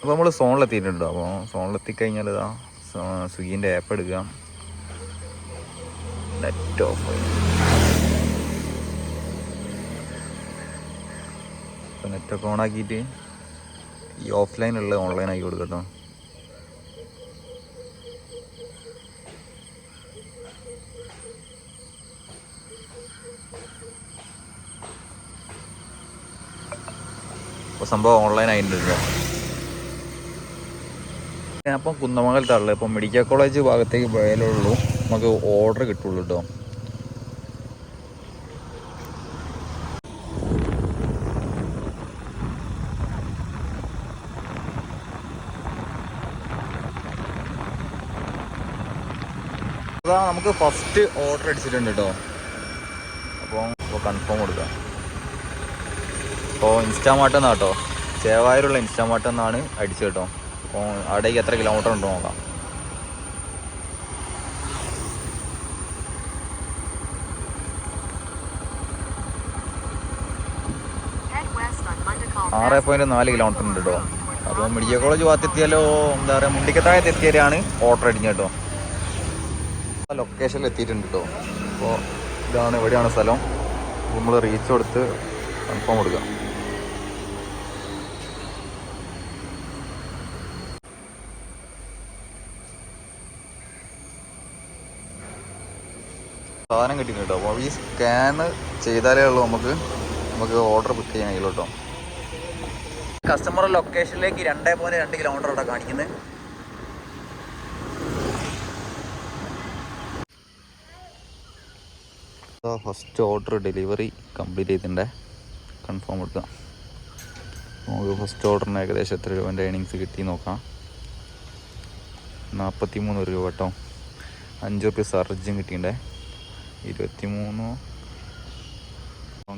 അപ്പോൾ നമ്മൾ സോണിലെത്തിയിട്ടുണ്ടോ? അപ്പോൾ സോണിലെത്തിക്കഴിഞ്ഞാൽ ഇതാ സ്വിഗ്ഗിൻ്റെ ആപ്പ് എടുക്കുക, നെറ്റ് ഓഫ്. അപ്പോൾ നെറ്റൊക്കെ ഓണാക്കിയിട്ട് ഈ ഓഫ്ലൈനുള്ള ഓൺലൈൻ ആക്കി കൊടുക്കട്ടോ. അപ്പോൾ സംഭവം ഓൺലൈൻ ആയിട്ടുണ്ടല്ലോ. അപ്പം കുന്നമംഗലത്താണല്ലോ. ഇപ്പം മെഡിക്കൽ കോളേജ് ഭാഗത്തേക്ക് പോയാലേ ഉള്ളൂ നമുക്ക് ഓർഡർ കിട്ടുള്ളൂ കേട്ടോ. അതാ നമുക്ക് ഫസ്റ്റ് ഓർഡർ അടിച്ചിട്ടുണ്ട് കേട്ടോ. അപ്പോൾ കൺഫേം കൊടുക്കാം. അപ്പോൾ ഇൻസ്റ്റാമാർട്ട് എന്നാണ് കേട്ടോ, ചേവായൂരുള്ള ഇൻസ്റ്റാമാർട്ട് എന്നാണ് അടിച്ചത് കേട്ടോ. അപ്പോൾ അവിടേക്ക് എത്ര കിലോമീറ്റർ ഉണ്ടോ നോക്കാം. ആറ് 6.4 കിലോമീറ്റർ ഉണ്ട് കേട്ടോ. അപ്പോൾ മെഡിക്കൽ കോളേജ് ഭാഗത്തെത്തിയാലോ എന്താ പറയുക, മുണ്ടിക്കത്താഴത്ത് എത്തിയാലാണ് ഓർഡർ അടിഞ്ഞത് കേട്ടോ. ലൊക്കേഷനിൽ എത്തിയിട്ടുണ്ട് കേട്ടോ. അപ്പോൾ ഇതാണ്, എവിടെയാണ് സ്ഥലം. നമ്മൾ റീച്ച് കൊടുത്ത് കൺഫേം കൊടുക്കാം. സാധനം കിട്ടിയിട്ടുണ്ട് കേട്ടോ. അപ്പോൾ ഈ സ്കാൻ ചെയ്താലേ ഉള്ളൂ നമുക്ക് ഓർഡർ പിക്ക് ചെയ്യാൻ കഴിയുള്ളൂ കേട്ടോ. കസ്റ്റമർ ലൊക്കേഷനിലേക്ക് 2.2 കിലോമീറ്റർ അവിടെ കാണിക്കുന്നത്. ഫസ്റ്റ് ഓർഡർ ഡെലിവറി കംപ്ലീറ്റ് ചെയ്തിട്ടുണ്ട്. കൺഫേം കൊടുക്കാം. നമുക്ക് ഫസ്റ്റ് ഓർഡറിന് ഏകദേശം എത്ര രൂപേൻ്റെ ഏണിങ്സ് കിട്ടി നോക്കാം. 43 രൂപ കേട്ടോ. 5 റുപ്യ സർജും കിട്ടിയിട്ടുണ്ടേ. 23.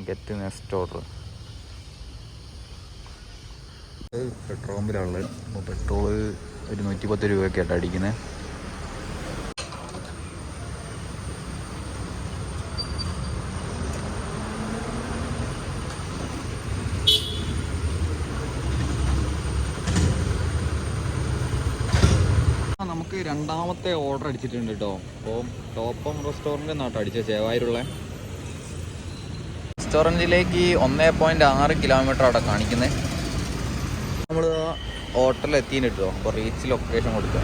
Get next order. പെട്രോൾ പമ്പിലാണുള്ളത്. അപ്പോൾ പെട്രോള് ഒരു 110 രൂപയൊക്കെ ആയിട്ട് അടിക്കുന്നത്. നമുക്ക് രണ്ടാമത്തെ ഓർഡർ അടിച്ചിട്ടുണ്ട് കേട്ടോ. അപ്പോൾ ടോപ്പം റെസ്റ്റോറൻറ്റ് എന്നാട്ടോ അടിച്ച ചേവായൂരുള്ള റെസ്റ്റോറൻറ്റിലേക്ക് 1.6 കിലോമീറ്റർ അവിടെ കാണിക്കുന്നത്. നമ്മൾ ഹോട്ടലിൽ എത്തിയിട്ട് കേട്ടോ. അപ്പോൾ റീച്ച് ലൊക്കേഷൻ കൊടുക്കുക.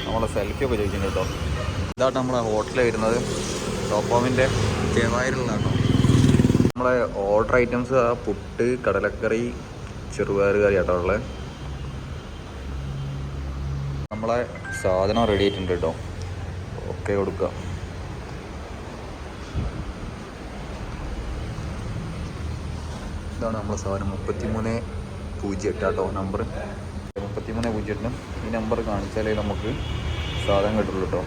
നമ്മളെ സെൽഫിയൊക്കെ ചോദിച്ചിട്ടുണ്ട് കേട്ടോ. ഇതാട്ടോ നമ്മളെ ഹോട്ടലിൽ വരുന്നത്. ടോപ്പോമിൻ്റെ ചേവായൂരുള്ളതാട്ടോ. നമ്മളെ ഓർഡർ ഐറ്റംസ് പുട്ട്, കടലക്കറി, ചെറുപയർ കറി ആട്ടോ ഉള്ളത്. നമ്മളെ സാധനം റെഡി ആയിട്ടുണ്ട് കേട്ടോ. ഓക്കെ കൊടുക്കുക. ഇതാണ് നമ്മളെ സാധനം. 3308 കേട്ടോ നമ്പർ. 3308 ഈ നമ്പർ കാണിച്ചാലേ നമുക്ക് സാധനം കിട്ടുള്ളൂ കേട്ടോ.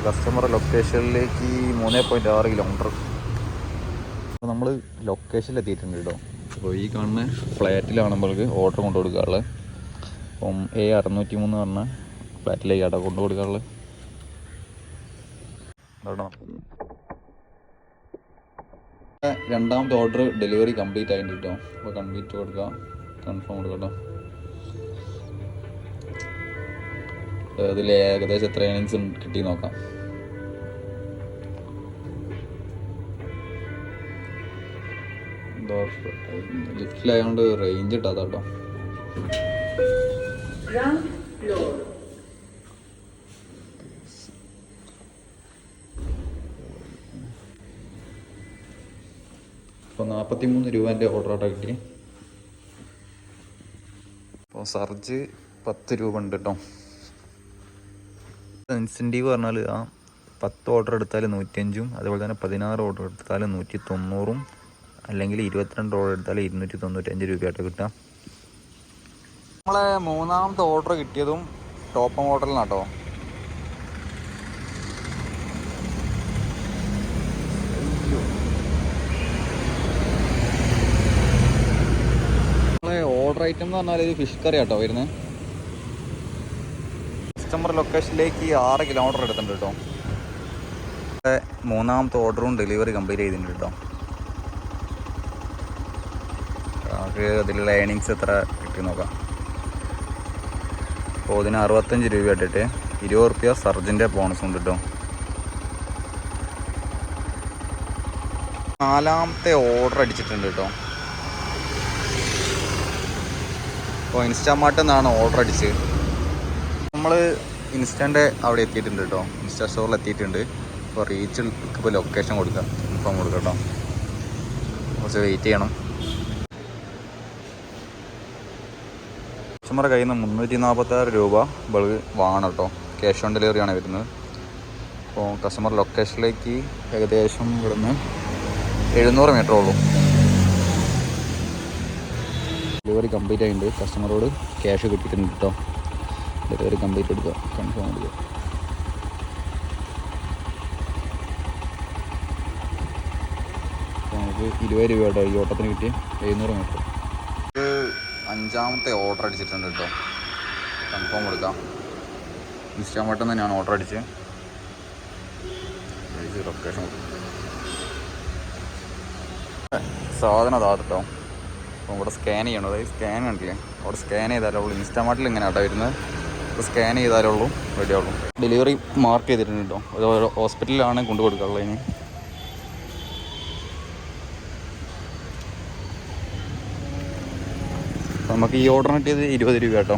കസ്റ്റമർ ലൊക്കേഷനിലേക്ക് 3.6 കിലോമീറ്റർ. അപ്പോൾ നമ്മൾ ലൊക്കേഷനിൽ എത്തിയിട്ടുണ്ട് കേട്ടോ. അപ്പോൾ ഈ കാണുന്ന ഫ്ലാറ്റിലാണ് നമ്മൾക്ക് ഓർഡർ കൊണ്ടു കൊടുക്കാറുള്ളത്. അപ്പം A603 പറഞ്ഞ ഫ്ലാറ്റിലേക്ക് കേട്ടോ കൊണ്ടു കൊടുക്കാറുള്ളത്. കേട്ടോ രണ്ടാമത്തെ ഓർഡർ ഡെലിവറി കംപ്ലീറ്റ് ആയിട്ട് കേട്ടോ. അപ്പോൾ കംപ്ലീറ്റ് കൊടുക്കുക, കൺഫേം കൊടുക്കുക കേട്ടോ. അതിൽ ഏകദേശം എത്ര ഏണിങ്സ് കിട്ടി നോക്കാം. ലിഫ്റ്റിലായതുകൊണ്ട് റേഞ്ച് ഇട്ടാത്ത കേട്ടോ. അപ്പോൾ 43 രൂപേൻ്റെ ഓർഡർ ആട്ടോ കിട്ടി. അപ്പോൾ സർജ് 10 രൂപ ഉണ്ട് കേട്ടോ. ഇൻസെൻറ്റീവ് പറഞ്ഞാൽ 10 ഓർഡർ എടുത്താൽ 105, അതുപോലെ തന്നെ 16 ഓർഡർ എടുത്താൽ 190, അല്ലെങ്കിൽ 22 ഓർഡർ എടുത്താൽ 295 രൂപയായിട്ട് കിട്ടുക. നമ്മളെ മൂന്നാമത്തെ ഓർഡർ കിട്ടിയതും ടോപ്പ് ഹോട്ടലിനാട്ടോ. നമ്മളെ ഓർഡർ ഐറ്റം എന്ന് പറഞ്ഞാൽ ഇത് ഫിഷ് കറി ആട്ടോ വരുന്നത്. കസ്റ്റമർ ലൊക്കേഷനിലേക്ക് 6 കിലോമീറ്റർ എടുത്തിട്ടുണ്ട് കേട്ടോ. മൂന്നാമത്തെ ഓർഡറും ഡെലിവറി കംപ്ലീറ്റ് ചെയ്തിട്ടുണ്ട് കേട്ടോ. നമുക്ക് അതിലുള്ള ഏണിങ്സ് എത്ര കിട്ടി നോക്കാം. അപ്പോൾ ഇതിന് 65 രൂപ ഇട്ടിട്ട് 20 റുപ്യ സർജിൻ്റെ ബോണസ് ഉണ്ട് കേട്ടോ. നാലാമത്തെ ഓർഡർ അടിച്ചിട്ടുണ്ട് കേട്ടോ. അപ്പോൾ ഇൻസ്റ്റാമാർട്ടിൽ നിന്നാണ് ഓർഡർ അടിച്ചത്. നമ്മൾ ഇൻസ്റ്റൻ്റെ അവിടെ എത്തിയിട്ടുണ്ട് കേട്ടോ. ഇൻസ്റ്റാ സ്റ്റോറിൽ എത്തിയിട്ടുണ്ട്. അപ്പോൾ റീച്ചിൽ ഇപ്പോൾ ലൊക്കേഷൻ കൊടുക്കാം, ഇൻഫോം കൊടുക്കാം കേട്ടോ. കുറച്ച് വെയിറ്റ് ചെയ്യണം. കസ്റ്റമറുടെ കയ്യിൽ നിന്ന് 346 രൂപ ബൾക്ക് വാങ്ങണം കേട്ടോ. ക്യാഷ് ഓൺ ഡെലിവറിയാണ് വരുന്നത്. അപ്പോൾ കസ്റ്റമർ ലൊക്കേഷനിലേക്ക് ഏകദേശം ഇവിടുന്ന് 700 മീറ്റർ ഉള്ളൂ. ഡെലിവറി കംപ്ലീറ്റ് ആയിട്ടുണ്ട്. കസ്റ്റമറോട് ക്യാഷ് കിട്ടിയിട്ടുണ്ട് കേട്ടോ. ഡെലിവറി കംപ്ലീറ്റ് എടുക്കുക, കൺഫേം എടുക്കുക. അപ്പോൾ നമുക്ക് 20 രൂപ കേട്ടോ ഈ ഓട്ടത്തിന് കിട്ടിയ 700 മീറ്റർ. അഞ്ചാമത്തെ ഓർഡർ അടിച്ചിട്ടുണ്ട് കേട്ടോ. കൺഫേം കൊടുക്കാം. ഇൻസ്റ്റാമാർട്ടിൽ നിന്ന് തന്നെയാണ് ഓർഡർ അടിച്ചത്. ലൊക്കേഷൻ സാധനം അതാ കേട്ടോ. അപ്പോൾ ഇവിടെ സ്കാൻ ചെയ്യണം. അതായത് സ്കാൻ കണ്ടില്ലേ, അവിടെ സ്കാൻ ചെയ്താലേ ഉള്ളൂ. ഇൻസ്റ്റാമാർട്ടിൽ ഇങ്ങനെ ആട്ടോ വരുന്നത്. അപ്പോൾ സ്കാൻ ചെയ്താലേ ഉള്ളൂ റെഡി ആവുള്ളൂ. ഡെലിവറി മാർക്ക് ചെയ്തിട്ടുണ്ട് കേട്ടോ. ഒരു ഹോസ്പിറ്റലിലാണ് കൊണ്ടു കൊടുക്കാറുള്ളത്. ഇനി നമുക്ക് ഈ ഓർഡറിന് കിട്ടിയത് 20 രൂപ കേട്ടോ.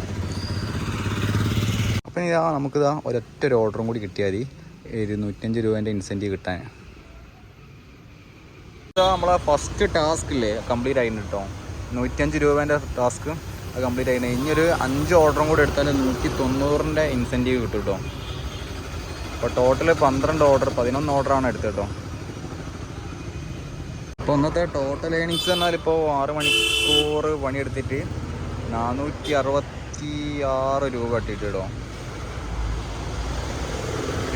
അപ്പം ഇതാ നമുക്കിതാ ഒരൊറ്റ ഒരു ഓർഡറും കൂടി കിട്ടിയാൽ മതി 105 രൂപേൻ്റെ ഇൻസെൻറ്റീവ് കിട്ടാൻ. ഇതാ നമ്മളെ ഫസ്റ്റ് ടാസ്ക് ഇല്ലേ കംപ്ലീറ്റ് ആയിരുന്നു കേട്ടോ. 105 രൂപേൻ്റെ ടാസ്ക് അത് കംപ്ലീറ്റ് ആയിരുന്നു. ഇനിയൊരു 5 ഓർഡറും കൂടി എടുത്താൽ 190ൻ്റെ ഇൻസെൻറ്റീവ് കിട്ടും കേട്ടോ. അപ്പോൾ ടോട്ടൽ 12 ഓർഡർ 11 ഓർഡറാണ് എടുത്തത് കേട്ടോ. അപ്പോൾ ഇന്നത്തെ ടോട്ടൽ ഏണിങ്സ് പറഞ്ഞാൽ ഇപ്പോൾ 6 മണിക്കൂർ പണിയെടുത്തിട്ട് 466 രൂപ കിട്ടിയിട്ട് കേട്ടോ.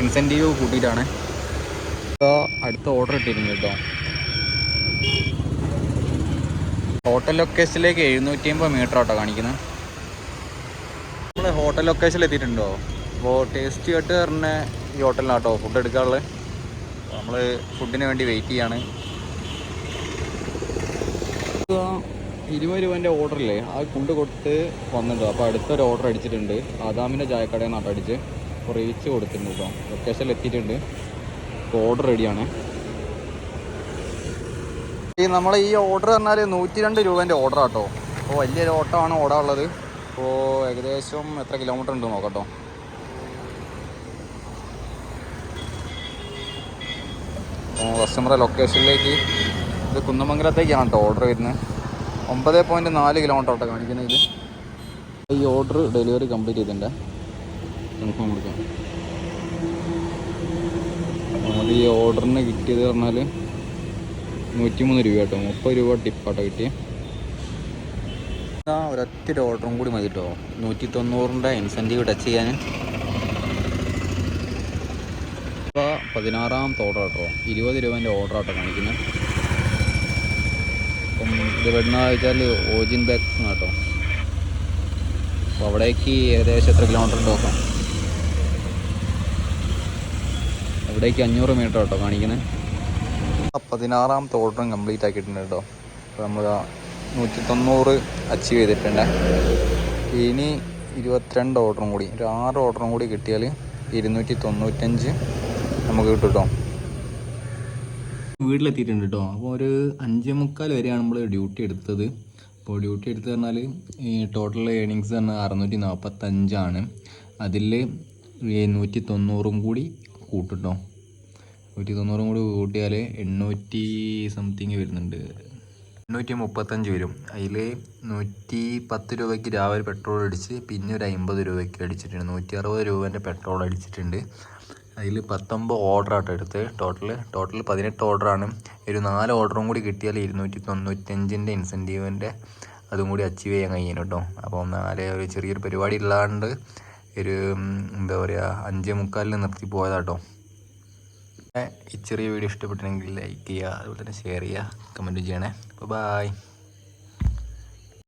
ഇൻസെൻറ്റീവ് കൂട്ടിയിട്ടാണ്. ഇപ്പോൾ അടുത്ത ഓർഡർ ഇട്ടിരുന്നു കേട്ടോ. ഹോട്ടൽ ലൊക്കേഷനിലേക്ക് 750 മീറ്റർ ആട്ടോ കാണിക്കുന്നത്. നമ്മൾ ഹോട്ടൽ ലൊക്കേഷനിൽ എത്തിയിട്ടുണ്ടോ. അപ്പോൾ ടേസ്റ്റി ആയിട്ട് പറഞ്ഞ ഈ ഹോട്ടലിനാട്ടോ ഫുഡ് എടുക്കാറുള്ളത്. നമ്മൾ ഫുഡിന് വേണ്ടി വെയിറ്റ് ചെയ്യാണ്. 20 രൂപേൻ്റെ ഓർഡറില്ലേ അത് കൊണ്ട് കൊടുത്ത് വന്നിട്ടുണ്ട്. അപ്പോൾ അടുത്തൊരു ഓർഡർ അടിച്ചിട്ടുണ്ട്. ആദാമിൻ്റെ ചായക്കടയിൽ നിന്നാട്ടോ അടിച്ച്. അപ്പോൾ റീച്ച് കൊടുത്തിട്ടുണ്ട് കേട്ടോ. ലൊക്കേഷനിൽ എത്തിയിട്ടുണ്ട്. അപ്പോൾ ഓർഡർ റെഡിയാണ്. നമ്മൾ ഈ ഓർഡർ പറഞ്ഞാൽ 102 രൂപേൻ്റെ ഓർഡർ ആട്ടോ. അപ്പോൾ വലിയൊരു ഓട്ടമാണ് ഓടാനുള്ളത്. അപ്പോൾ ഏകദേശം എത്ര കിലോമീറ്റർ ഉണ്ട് നോക്കട്ടോ. അപ്പോൾ കസ്റ്റമറെ ലൊക്കേഷനിലേക്ക് ഇത് കുന്നമംഗലത്തേക്കാണ് കേട്ടോ ഓർഡർ വരുന്നത്. 9.4 കിലോമീറ്റർ ആട്ടോ കാണിക്കുന്നത്. ഈ ഓർഡർ ഡെലിവറി കംപ്ലീറ്റ് ചെയ്തിട്ടുണ്ട്. കൺഫേം കൊടുക്കാം. നമുക്ക് ഈ ഓർഡറിന് കിട്ടിയത് പറഞ്ഞാൽ 103 രൂപ കേട്ടോ. 30 രൂപ ടിപ്പാട്ടോ കിട്ടിയ. ഒരൊറ്റ ഓർഡറും കൂടി മതി കേട്ടോ 190ൻ്റെ ഇൻസെൻറ്റീവ് ടച്ച് ചെയ്യാൻ. ഇപ്പോൾ 16ാമത്തെ ഓർഡർ കേട്ടോ. 20 രൂപേൻ്റെ ഓർഡർ ആട്ടോ കാണിക്കുന്നത്. അപ്പം ഇത് വരുന്ന വെച്ചാൽ ഓജിൻ ബാക്സ് കേട്ടോ. അപ്പോൾ അവിടേക്ക് ഏകദേശം എത്ര കിലോമീറ്റർ ഉണ്ട് നോക്കാം. അവിടേക്ക് 500 മീറ്റർ കേട്ടോ കാണിക്കുന്നത്. 16ാമത്തെ ഓർഡറും കംപ്ലീറ്റ് ആക്കിയിട്ടുണ്ട് കേട്ടോ. അപ്പോൾ നമ്മൾ 190 അച്ചീവ് ചെയ്തിട്ടുണ്ട്. ഇനി 22 ഓർഡറും കൂടി, ഒരു 6 ഓർഡറും കൂടി കിട്ടിയാൽ 295 നമുക്ക് കിട്ടും കേട്ടോ. വീട്ടിലെത്തിയിട്ടുണ്ട് കേട്ടോ. അപ്പോൾ ഒരു 5:45 വരെയാണ് നമ്മൾ ഡ്യൂട്ടി എടുത്തത്. അപ്പോൾ ഡ്യൂട്ടി എടുത്ത് പറഞ്ഞാൽ ഈ ടോട്ടൽ ഏണിങ്സ് പറഞ്ഞാൽ 645 അതിൽ 190 കൂടി കൂട്ടിട്ടോ. 190 കൂടി കൂട്ടിയാൽ 800 സംതിങ് വരുന്നുണ്ട്. 835 വരും. അതിൽ 110 രൂപയ്ക്ക് രാവിലെ പെട്രോൾ അടിച്ച് പിന്നെ ഒരു 50 രൂപയ്ക്ക് അടിച്ചിട്ടുണ്ട്. 160 രൂപേൻ്റെ പെട്രോൾ അടിച്ചിട്ടുണ്ട്. അതിൽ 19 ഓർഡറാട്ടോ എടുത്ത്. ടോട്ടൽ 18 ഓർഡറാണ്. ഒരു 4 ഓർഡറും കൂടി കിട്ടിയാൽ 295ൻ്റെ ഇൻസെൻറ്റീവിൻ്റെ അതും കൂടി അച്ചീവ് ചെയ്യാൻ കഴിയും കേട്ടോ. അപ്പം ഒരു ചെറിയൊരു പരിപാടി ഉള്ളതുകൊണ്ട് ഒരു എന്താ പറയുക 5:45 നിർത്തി പോയതാട്ടോ. ഈ ചെറിയ വീഡിയോ ഇഷ്ടപ്പെട്ടിട്ടുണ്ടെങ്കിൽ ലൈക്ക് ചെയ്യുക, അതുപോലെ തന്നെ ഷെയർ ചെയ്യുക, കമൻറ്റ് ചെയ്യണേ. അപ്പോൾ ബൈ.